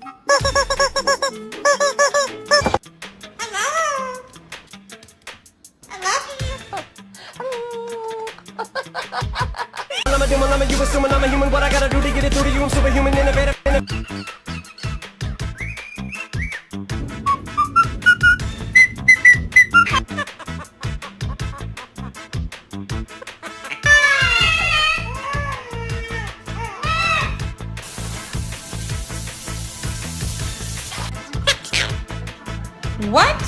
I'm a demon, you assuming I'm a human. What I gotta do to get it through to you? I'm superhuman, innovative. What?